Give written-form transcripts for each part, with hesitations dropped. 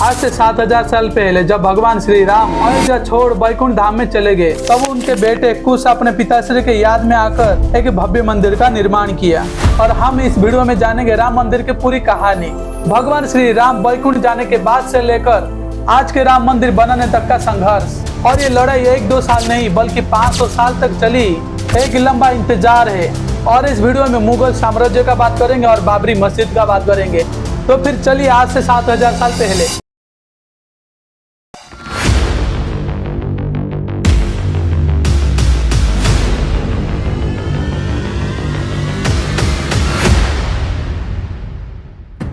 आज से 7000 साल पहले जब भगवान श्री राम अयोध्या छोड़ वैकुंठ धाम में चले गए, तब उनके बेटे कुश अपने पिताश्री के याद में आकर एक भव्य मंदिर का निर्माण किया। और हम इस वीडियो में जानेंगे राम मंदिर की पूरी कहानी, भगवान श्री राम वैकुंठ जाने के बाद से लेकर आज के राम मंदिर बनाने तक का संघर्ष। और ये लड़ाई 1-2 साल नहीं बल्कि 500 साल तक चली, एक लंबा इंतजार है। और इस वीडियो में मुगल साम्राज्य का बात करेंगे और बाबरी मस्जिद का बात करेंगे। तो फिर चलिए आज से 7000 साल पहले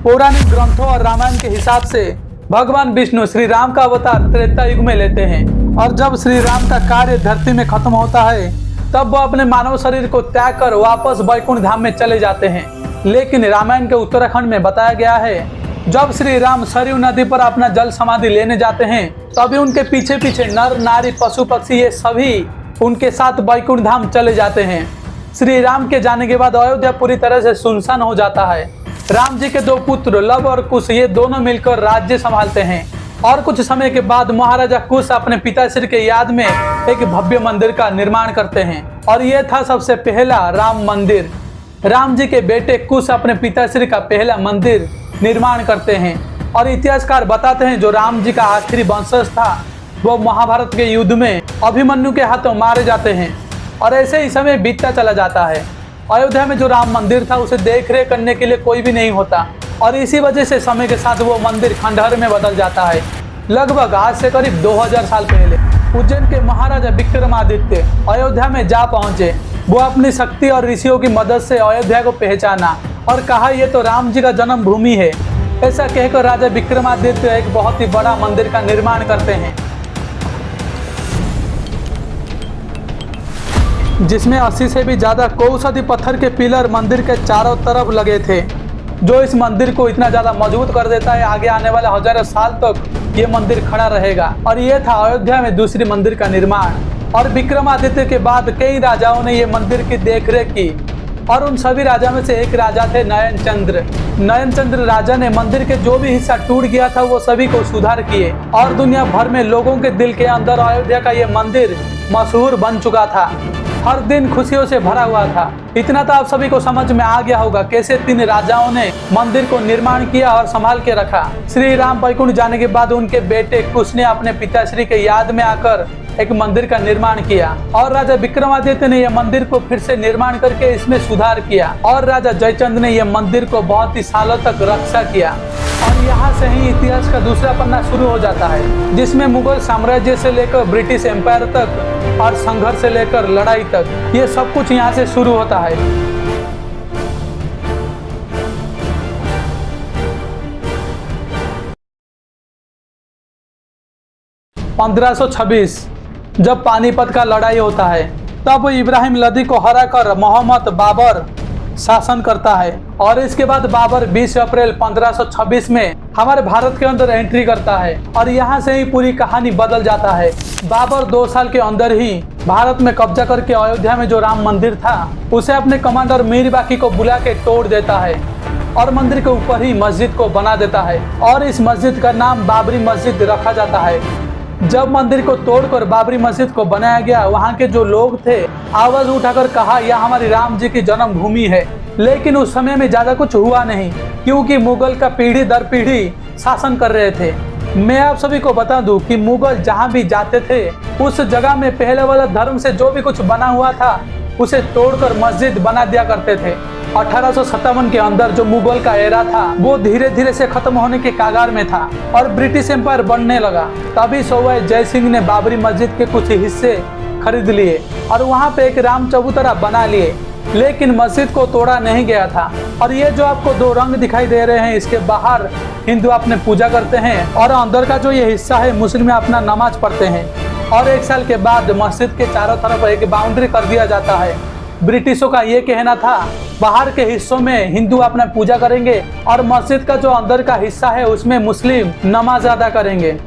पौराणिक ग्रंथों और रामायण के हिसाब से भगवान विष्णु श्री राम का अवतार त्रेता युग में लेते हैं। और जब श्री राम का कार्य धरती में खत्म होता है, तब वो अपने मानव शरीर को त्याग कर वापस वैकुंठ धाम में चले जाते हैं। लेकिन रामायण के उत्तराखंड में बताया गया है, जब श्री राम सरयू नदी पर अपना जल समाधि लेने जाते हैं, तभी उनके पीछे पीछे नर नारी पशु पक्षी ये सभी उनके साथ वैकुंठ धाम चले जाते हैं। श्री राम के जाने के बाद अयोध्या पूरी तरह से सुनसान हो जाता है। राम जी के 2 पुत्र लव और कुश ये दोनों मिलकर राज्य संभालते हैं। और कुछ समय के बाद महाराजा कुश अपने पिताश्री के याद में एक भव्य मंदिर का निर्माण करते हैं। और यह था सबसे पहला राम मंदिर। राम जी के बेटे कुश अपने पिताश्री का पहला मंदिर निर्माण करते हैं। और इतिहासकार बताते हैं, जो राम जी का आखिरी वंशज था वो महाभारत के युद्ध में अभिमन्यु के हाथों मारे जाते हैं। और ऐसे ही समय बीतता चला जाता है। अयोध्या में जो राम मंदिर था उसे देखरेख करने के लिए कोई भी नहीं होता। और इसी वजह से समय के साथ वो मंदिर खंडहर में बदल जाता है। लगभग आज से करीब 2000 साल पहले उज्जैन के महाराजा विक्रमादित्य अयोध्या में जा पहुंचे। वो अपनी शक्ति और ऋषियों की मदद से अयोध्या को पहचाना और कहा, ये तो राम जी का जन्म भूमि है। ऐसा कहकर राजा विक्रमादित्य एक बहुत ही बड़ा मंदिर का निर्माण करते हैं, जिसमें 80 से भी ज्यादा कौशदी पत्थर के पिलर मंदिर के चारों तरफ लगे थे, जो इस मंदिर को इतना ज्यादा मजबूत कर देता है, आगे आने वाले हजारों साल तक ये मंदिर खड़ा रहेगा। और ये था अयोध्या में दूसरी मंदिर का निर्माण। और विक्रमादित्य के बाद कई राजाओं ने ये मंदिर की देखरेख की। और उन सभी राजा में से एक राजा थे नयनचंद्र। नयनचंद्र राजा ने मंदिर के जो भी हिस्सा टूट गया था वो सभी को सुधार किए। और दुनिया भर में लोगों के दिल के अंदर अयोध्या का ये मंदिर मशहूर बन चुका था, हर दिन खुशियों से भरा हुआ था। इतना तो आप सभी को समझ में आ गया होगा कैसे 3 राजाओं ने मंदिर को निर्माण किया और संभाल के रखा। श्री राम वैकुंठ जाने के बाद उनके बेटे कुश ने अपने पिताश्री के याद में आकर एक मंदिर का निर्माण किया। और राजा विक्रमादित्य ने यह मंदिर को फिर से निर्माण करके इसमें सुधार किया। और राजा जयचंद ने यह मंदिर को बहुत ही सालों तक रक्षा किया। और यहाँ से ही इतिहास का दूसरा पन्ना शुरू हो जाता है, जिसमें मुगल साम्राज्य से लेकर ब्रिटिश एम्पायर तक और संघर्ष से लेकर लड़ाई तक, ये सब कुछ यहाँ से शुरू होता है। 1526 जब पानीपत का लड़ाई होता है, तब इब्राहिम लोदी को हराकर मोहम्मद बाबर शासन करता है। और इसके बाद बाबर 20 अप्रैल 1526 में हमारे भारत के अंदर एंट्री करता है। और यहाँ से ही पूरी कहानी बदल जाता है। बाबर 2 साल के अंदर ही भारत में कब्जा करके अयोध्या में जो राम मंदिर था उसे अपने कमांडर मीर बाकी को बुला के तोड़ देता है और मंदिर के ऊपर ही मस्जिद को बना देता है। और इस मस्जिद का नाम बाबरी मस्जिद रखा जाता है। जब मंदिर को तोड़कर बाबरी मस्जिद को बनाया गया, वहाँ के जो लोग थे आवाज उठाकर कहा, यह हमारी राम जी की जन्मभूमि है। लेकिन उस समय में ज्यादा कुछ हुआ नहीं, क्योंकि मुगल का पीढ़ी दर पीढ़ी शासन कर रहे थे। मैं आप सभी को बता दूं कि मुगल जहाँ भी जाते थे उस जगह में पहले वाला धर्म से जो भी कुछ बना हुआ था उसे तोड़कर मस्जिद बना दिया करते थे। 1857 के अंदर जो मुगल का एरा था वो धीरे धीरे से खत्म होने के कागार में था और ब्रिटिश एम्पायर बनने लगा। तभी सवाई जय सिंह ने बाबरी मस्जिद के कुछ हिस्से खरीद लिए और वहाँ पे एक राम चबूतरा बना लिए। लेकिन मस्जिद को तोड़ा नहीं गया था। और ये जो आपको 2 रंग दिखाई दे रहे हैं, इसके बाहर हिंदू अपने पूजा करते हैं और अंदर का जो ये हिस्सा है मुस्लिम अपना नमाज पढ़ते हैं। और 1 साल के बाद मस्जिद के चारों तरफ एक बाउंड्री कर दिया जाता है। ब्रिटिशों का ये कहना था, बाहर के हिस्सों में हिंदू अपना पूजा करेंगे और मस्जिद का जो अंदर का हिस्सा है उसमें मुस्लिम नमाज अदा करेंगे।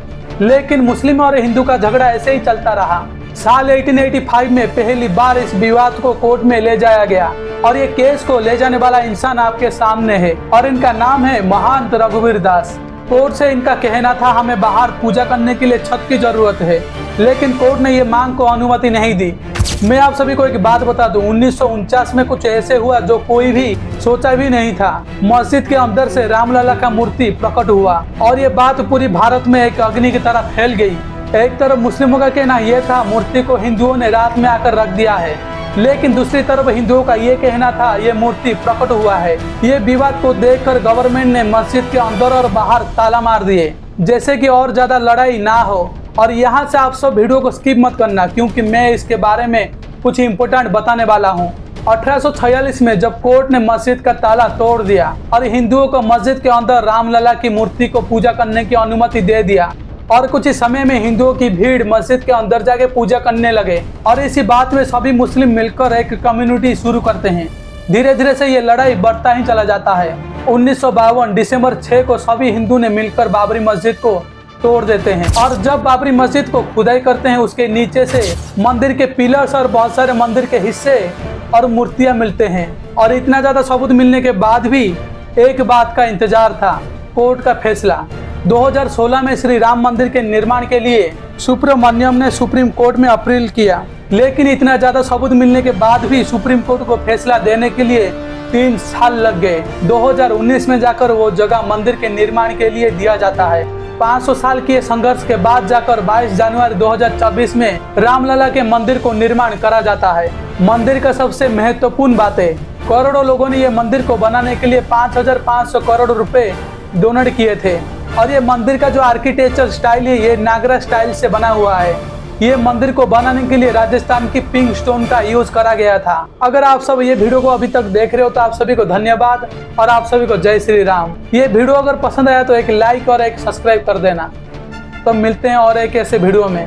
लेकिन मुस्लिम और हिंदू का झगड़ा ऐसे ही चलता रहा। साल 1885 में पहली बार इस विवाद को कोर्ट में ले जाया गया और ये केस को ले जाने वाला इंसान आपके सामने है और इनका नाम है महंत रघुवीर दास। कोर्ट से इनका कहना था हमें बाहर पूजा करने के लिए छत की जरूरत है, लेकिन कोर्ट ने ये मांग को अनुमति नहीं दी। मैं आप सभी को एक बात बता दूं, 1949 में कुछ ऐसे हुआ जो कोई भी सोचा भी नहीं था। मस्जिद के अंदर से रामलला का मूर्ति प्रकट हुआ और ये बात पूरी भारत में एक अग्नि की तरह फैल गई। एक तरफ मुस्लिमों का कहना यह था मूर्ति को हिंदुओं ने रात में आकर रख दिया है, लेकिन दूसरी तरफ हिंदुओं का ये कहना था ये मूर्ति प्रकट हुआ है। ये विवाद को देखकर गवर्नमेंट ने मस्जिद के अंदर और बाहर ताला मार दिए, जैसे कि और ज्यादा लड़ाई ना हो। और यहाँ से आप सब वीडियो को स्किप मत करना, क्योंकि मैं इसके बारे में कुछ इम्पोर्टेंट बताने वाला हूँ। 1846 में जब कोर्ट ने मस्जिद का ताला तोड़ दिया और हिंदुओं को मस्जिद के अंदर रामलला की मूर्ति को पूजा करने की अनुमति दे दिया, और कुछ ही समय में हिंदुओं की भीड़ मस्जिद के अंदर जाके पूजा करने लगे और इसी बात में सभी मुस्लिम मिलकर एक कम्युनिटी शुरू करते हैं। धीरे धीरे से ये लड़ाई बढ़ता ही चला जाता है। 1952 दिसंबर 6 को सभी हिंदू ने मिलकर बाबरी मस्जिद को तोड़ देते हैं, और जब बाबरी मस्जिद को खुदाई करते हैं उसके नीचे से मंदिर के पिलर्स और बहुत सारे मंदिर के हिस्से और मूर्तियां मिलते हैं। और इतना ज्यादा सबूत मिलने के बाद भी एक बात का इंतजार था, कोर्ट का फैसला। 2016 में श्री राम मंदिर के निर्माण के लिए सुब्रमण्यम ने सुप्रीम कोर्ट में अपील किया, लेकिन इतना ज्यादा सबूत मिलने के बाद भी सुप्रीम कोर्ट को फैसला देने के लिए 3 साल लग गए। 2019 में जाकर वो जगह मंदिर के निर्माण के लिए दिया जाता है। 500 साल के संघर्ष के बाद जाकर 22 जनवरी 2024 में रामलला के मंदिर को निर्माण करा जाता है। मंदिर का सबसे महत्वपूर्ण बात है, करोड़ों लोगों ने ये मंदिर को बनाने के लिए 5,500 करोड़ रुपए डोनेट किए थे। और ये मंदिर का जो आर्किटेक्चर स्टाइल है ये नागरा स्टाइल से बना हुआ है। ये मंदिर को बनाने के लिए राजस्थान की पिंक स्टोन का यूज करा गया था। अगर आप सब ये वीडियो को अभी तक देख रहे हो तो आप सभी को धन्यवाद और आप सभी को जय श्री राम। ये वीडियो अगर पसंद आया तो एक लाइक और एक सब्सक्राइब कर देना। तो मिलते हैं और एक ऐसे वीडियो में।